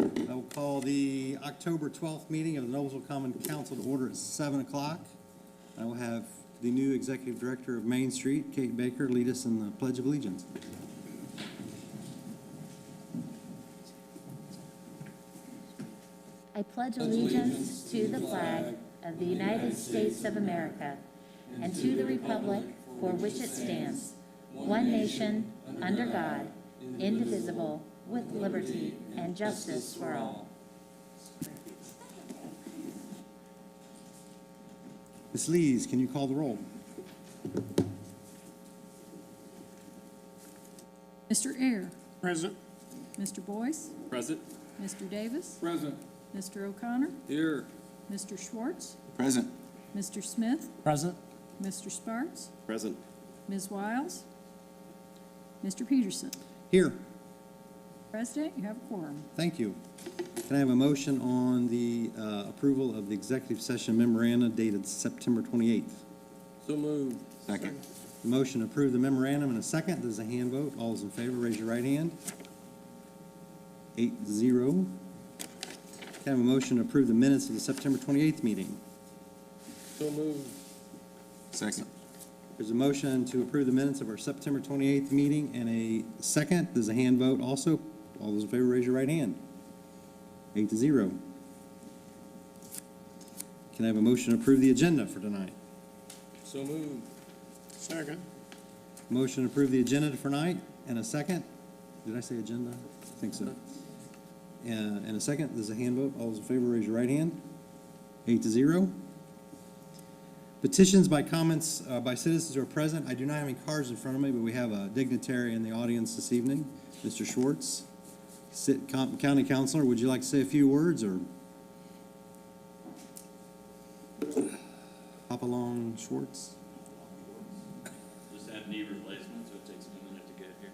I will call the October 12th meeting of the Noblesville Common Council to order at 7 o'clock. I will have the new Executive Director of Main Street, Kate Baker, lead us in the Pledge of Allegiance. I pledge allegiance to the flag of the United States of America and to the republic for which it stands, one nation, under God, indivisible, with liberty and justice for all. Ms. Lees, can you call the roll? Mr. Ayr. Present. Mr. Boyce. Present. Mr. Davis. Present. Mr. O'Connor. Here. Mr. Schwartz. Present. Mr. Smith. Present. Mr. Sparks. Present. Ms. Wiles. Mr. Peterson. Here. President, you have a quorum. Thank you. Can I have a motion on the approval of the executive session memoranda dated September 28th? So moved. Second. The motion to approve the memorandum in a second. There's a hand vote. All those in favor, raise your right hand. 8-0. Can I have a motion to approve the minutes of the September 28th meeting? So moved. Second. There's a motion to approve the minutes of our September 28th meeting and a second. There's a hand vote also. All those in favor, raise your right hand. 8-0. Can I have a motion to approve the agenda for tonight? So moved. Second. Motion to approve the agenda for tonight and a second. Did I say agenda? I think so. And a second. There's a hand vote. All those in favor, raise your right hand. 8-0. Petitions by comments by citizens who are present. I do not have any cards in front of me, but we have a dignitary in the audience this evening, Mr. Schwartz. County Councilor, would you like to say a few words or hop along, Schwartz? Just have knee replacement, so it takes me a minute to get here.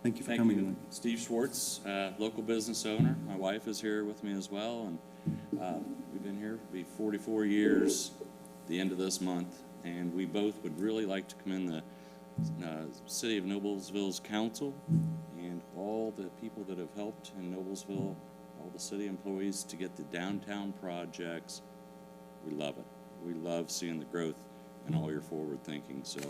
Thank you for Thank coming. you, Steve Schwartz, local business owner. My wife is here with me as well, and we've been here for 44 years the end of this month, and we both would really like to commend the City of Noblesville's council and all the people that have helped in Noblesville, all the city employees to get the downtown projects. We love it. We love seeing the growth and all your forward thinking. So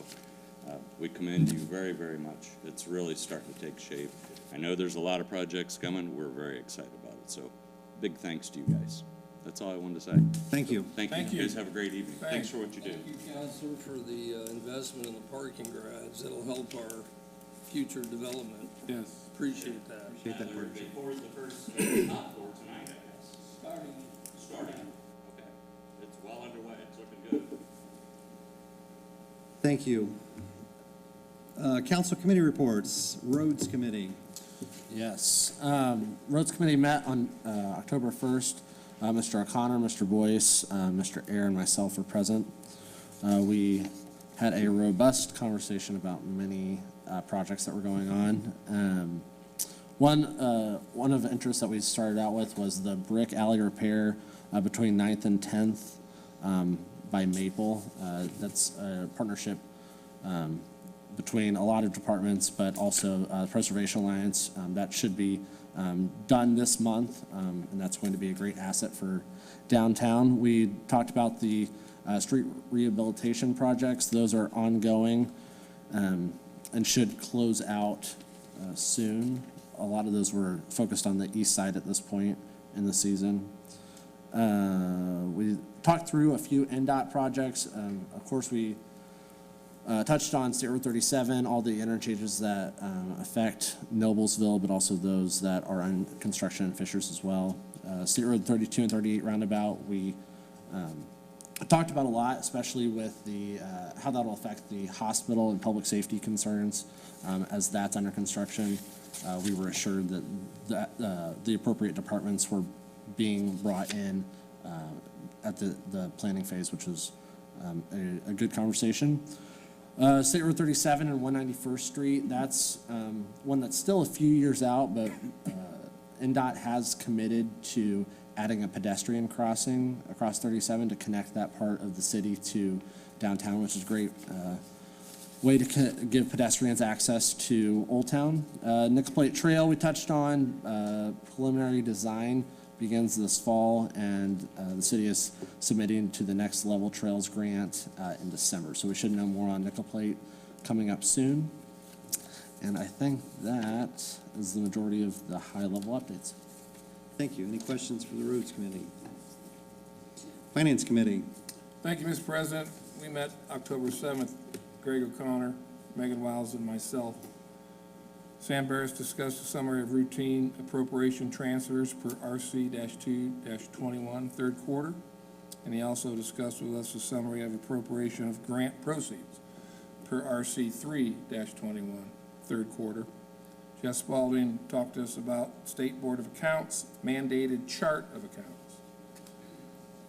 we commend you very, very much. It's really starting to take shape. I know there's a lot of projects coming. We're very excited about it. So big thanks to you guys. That's all I wanted to say. Thank you. Thank you. You guys have a great evening. Thanks for what you do. Thank you, Counselor, for the investment in the parking garage. That'll help our future development. Yes. Appreciate that. Appreciate that partnership. They poured the first top floor tonight, I guess. Starting. Okay. It's well underway. It's looking good. Thank you. Council committee reports. Roads Committee. Yes. Roads Committee met on October 1st. Mr. O'Connor, Mr. Boyce, Mr. Ayr, and myself were present. We had a robust conversation about many projects that were going on. One of interest that we started out with was the brick alley repair between 9th and 10th by Maple. That's a partnership between a lot of departments, but also the Preservation Alliance. That should be done this month, and that's going to be a great asset for downtown. We talked about the street rehabilitation projects. Those are ongoing and should close out soon. A lot of those were focused on the east side at this point in the season. We talked through a few NDOT projects. Of course, we touched on State Road 37, all the interchanges that affect Noblesville, but also those that are on construction in Fishers as well. State Road 32 and 38 roundabout, we talked about a lot, especially with the how that will affect the hospital and public safety concerns as that's under construction. We were assured that the appropriate departments were being brought in at the planning phase, which was a good conversation. State Road 37 and 191st Street, that's one that's still a few years out, but NDOT has committed to adding a pedestrian crossing across 37 to connect that part of the city to downtown, which is great way to give pedestrians access to Old Town. Nickel Plate Trail we touched on, preliminary design begins this fall, and the city is submitting to the Next Level Trails grant in December. So we should know more on Nickel Plate coming up soon. And I think that is the majority of the high-level updates. Thank you. Any questions for the Roads Committee? Finance Committee. Thank you, Mr. President. We met October 7th, Greg O'Connor, Megan Wiles, and myself. Sam Barris discussed a summary of routine appropriation transfers per RC-2-21 third quarter, and he also discussed with us a summary of appropriation of grant proceeds per RC-3-21 third quarter. Jeff Spalding talked to us about State Board of Accounts mandated chart of accounts.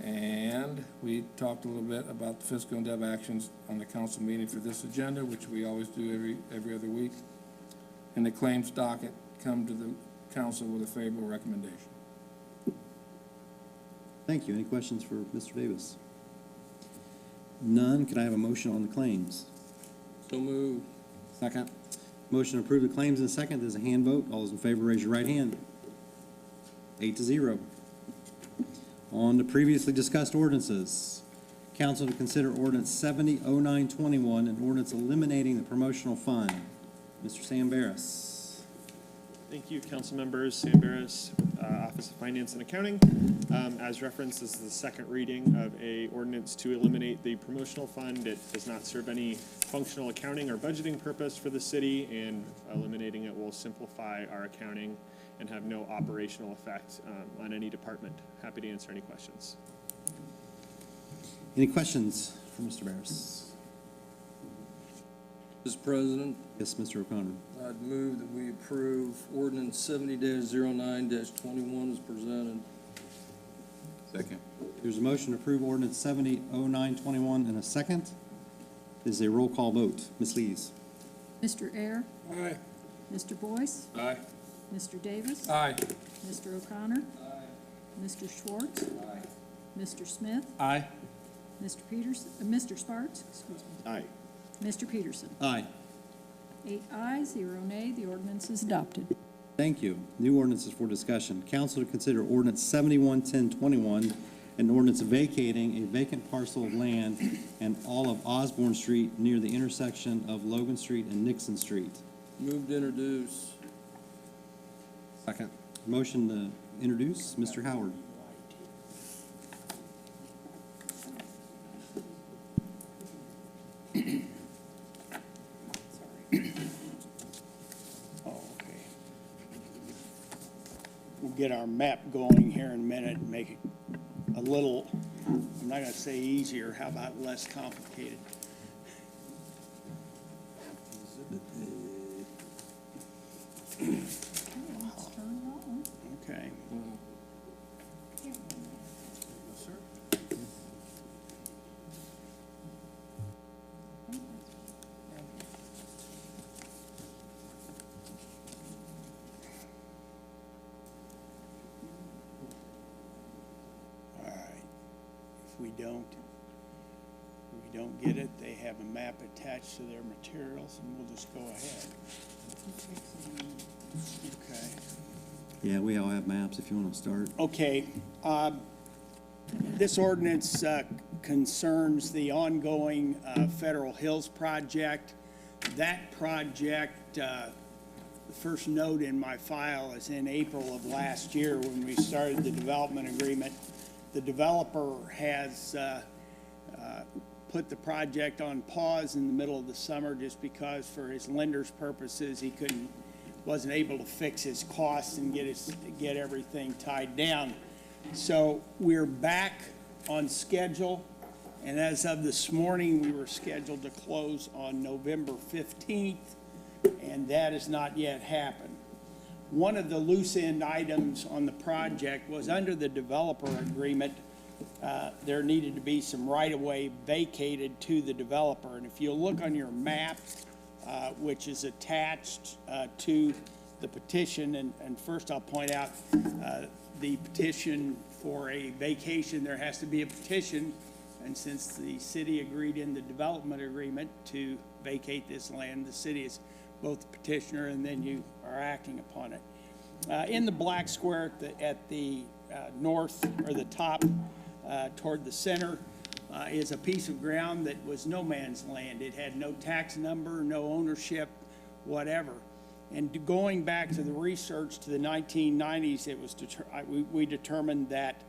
And we talked a little bit about the fiscal and dev actions on the council meeting for this agenda, which we always do every other week. And the claims docket come to the council with a favorable recommendation. Thank you. Any questions for Mr. Davis? None. Could I have a motion on the claims? So moved. Second. Motion to approve the claims in a second. There's a hand vote. All those in favor, raise your right hand. 8-0. On to previously discussed ordinances. Council to consider ordinance 700921, an ordinance eliminating the promotional fund. Mr. Sam Barris. Thank you, council members. Sam Barris, Office of Finance and Accounting. As referenced, this is the second reading of a ordinance to eliminate the promotional fund. It does not serve any functional accounting or budgeting purpose for the city, and eliminating it will simplify our accounting and have no operational effect on any department. Happy to answer any questions. Any questions for Mr. Barris? Mr. President, Yes, Mr. O'Connor. I'd move that we approve ordinance 70-09-21 as presented. Second. There's a motion to approve ordinance 700921 in a second. This is a roll call vote. Ms. Lees. Mr. Air, Aye. Mr. Boyce, Aye. Mr. Davis, Aye. Mr. O'Connor, Mr. Schwartz, Mr. Smith, Aye. Mr. Peterson, Mr. Sparks, excuse me, Aye. Mr. Peterson. Aye. 8 ayes, 0 nay, the ordinance is adopted. Thank you. New ordinances for discussion. Council to consider ordinance 711021, an ordinance vacating a vacant parcel of land and all of Osborne Street near the intersection of Logan Street and Nixon Street. Move to introduce. Second. Motion to introduce, Mr. Howard. Oh, okay. We'll get our map going here in a minute and make it a little, I'm not gonna say easier, how about less complicated? Okay. All right. If we don't get it, they have a map attached to their materials, and we'll just go ahead. Okay. Yeah, we all have maps if you want to start. Okay, this ordinance concerns the ongoing Federal Hills project. That project, the first note in my file is in April of last year when we started the development agreement. The developer has put the project on pause in the middle of the summer just because for his lender's purposes, he wasn't able to fix his costs and get everything tied down. So we're back on schedule, and as of this morning, we were scheduled to close on November 15th, and that has not yet happened. One of the loose end items on the project was under the developer agreement, there needed to be some right-of-way vacated to the developer. And if you look on your map, which is attached to the petition, and first I'll point out the petition for a vacation, there has to be a petition, and since the city agreed in the development agreement to vacate this land. The city is both the petitioner and then you are acting upon it. In the black square at the north or the top toward the center is a piece of ground that was no man's land. It had no tax number, no ownership, whatever. And going back to the research to the 1990s, it was we determined that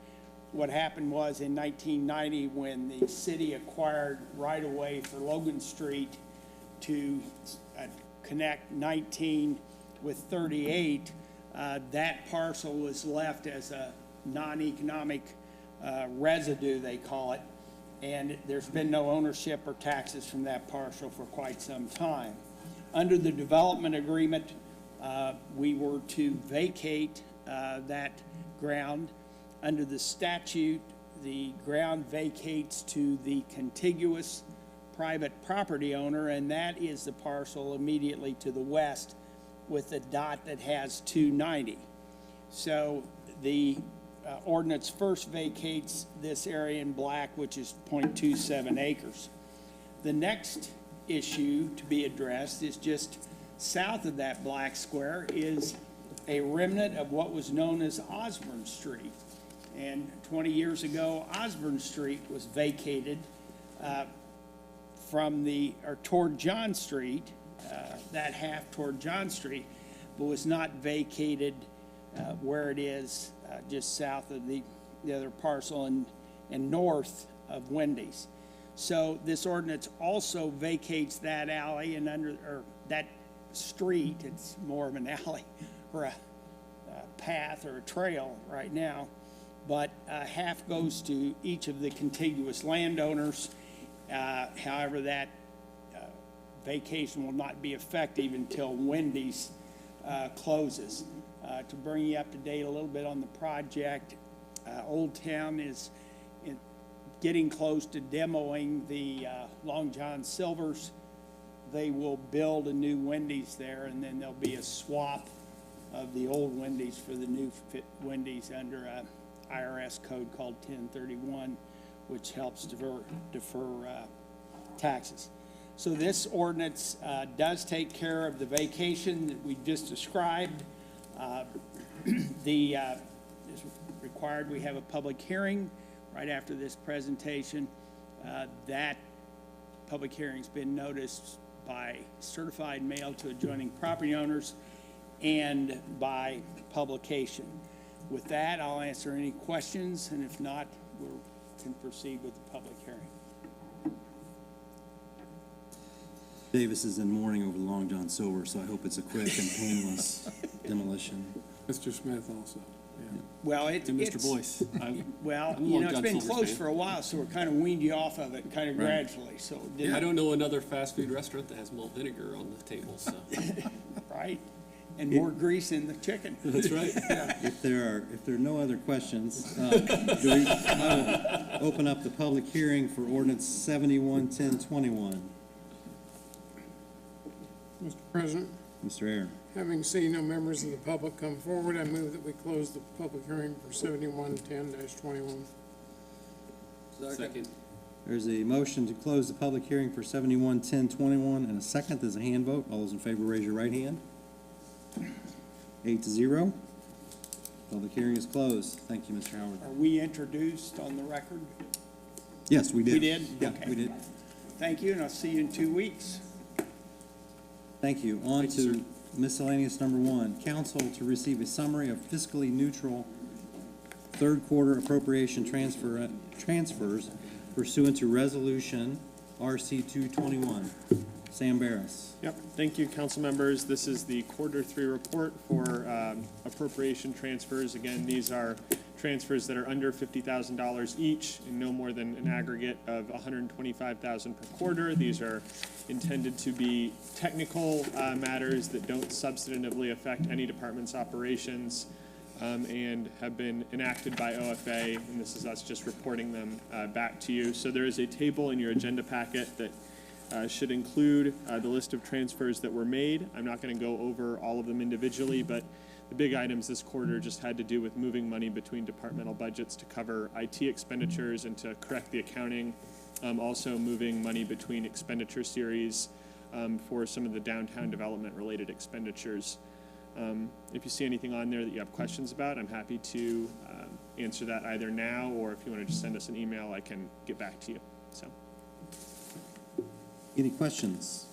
what happened was in 1990 when the city acquired right-of-way for Logan Street to connect 19 with 38, that parcel was left as a non-economic residue, they call it, and there's been no ownership or taxes from that parcel for quite some time. Under the development agreement, we were to vacate that ground. Under the statute, the ground vacates to the contiguous private property owner, and that is the parcel immediately to the west with the dot that has 290. So the ordinance first vacates this area in black, which is 0.27 acres. The next issue to be addressed is just south of that black square is a remnant of what was known as Osborne Street. And 20 years ago, Osborne Street was vacated toward John Street, that half toward John Street, but was not vacated where it is just south of the other parcel and north of Wendy's. So this ordinance also vacates that alley and or that street. It's more of an alley or a path or a trail right now, but half goes to each of the contiguous landowners. However, that vacation will not be effective until Wendy's closes. To bring you up to date a little bit on the project, Old Town is getting close to demoing the Long John Silver's. They will build a new Wendy's there, and then there'll be a swap of the old Wendy's for the new Wendy's under a IRS code called 1031, which helps defer taxes. So this ordinance does take care of the vacation that we just described. It's required we have a public hearing right after this presentation. That public hearing's been noticed by certified mail to adjoining property owners and by publication. With that, I'll answer any questions, and if not, we can proceed with the public hearing. Davis is in mourning over the Long John Silver, so I hope it's a quick and painless demolition. Mr. Smith also, yeah. Well, And Mr. Boyce. Well, I'm you know, Long it's John been Silver's closed fan. for a while, so we're kind of weaned you off of it kind of gradually, so. I don't know another fast food restaurant that has malt vinegar on the table, so. Right, and more grease in the chicken. That's right. If there are no other questions, I will open up the public hearing for ordinance 71-1021. Mr. President, Mr. Aaron. having seen no members of the public come forward, I move that we close the public hearing for 7110-21. Second. There's a motion to close the public hearing for 71-1021 and a second. There's a hand vote. All those in favor, raise your right hand. 8-0. Public hearing is closed. Thank you, Mr. Howard. Are we introduced on the record? Yes, we did. We did? Yeah, Okay. we did. Thank you, and I'll see you in 2 weeks. Thank you. On Thank you, to miscellaneous number 1. Council to receive a summary of fiscally neutral third quarter appropriation transfers pursuant to resolution RC 221. Sam Barris. Yep, thank you, council members. This is the quarter 3 report for appropriation transfers. Again, these are transfers that are under $50,000 each and no more than an aggregate of $125,000 per quarter. These are intended to be technical matters that don't substantively affect any department's operations and have been enacted by OFA, and this is us just reporting them back to you. So there is a table in your agenda packet that should include the list of transfers that were made. I'm not going to go over all of them individually, but the big items this quarter just had to do with moving money between departmental budgets to cover IT expenditures and to correct the accounting. Also moving money between expenditure series for some of the downtown development-related expenditures. If you see anything on there that you have questions about, I'm happy to answer that either now, or if you want to just send us an email, I can get back to you. So, Any questions?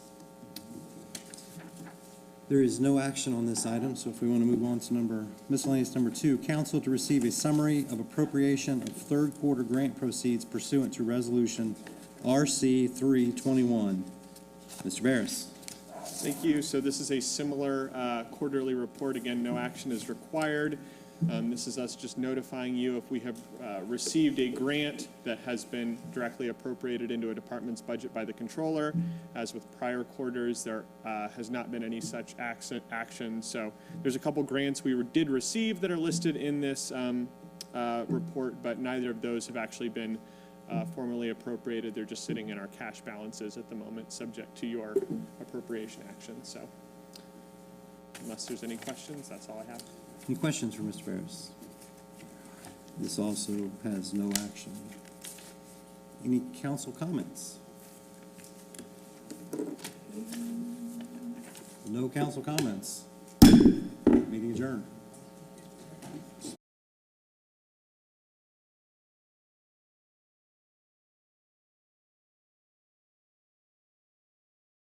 There is no action on this item, so if we want to move on to miscellaneous number 2, council to receive a summary of appropriation of third quarter grant proceeds pursuant to resolution RC 321. Mr. Barris. thank you. So this is a similar quarterly report. Again, no action is required. This is us just notifying you if we have received a grant that has been directly appropriated into a department's budget by the controller. As with prior quarters, there has not been any such action. So there's a couple grants we did receive that are listed in this report, but neither of those have actually been formally appropriated. They're just sitting in our cash balances at the moment, subject to your appropriation action. So unless there's any questions, that's all I have. Any questions for Mr. Barris? This also has no action. Any council comments? No council comments. Meeting adjourned.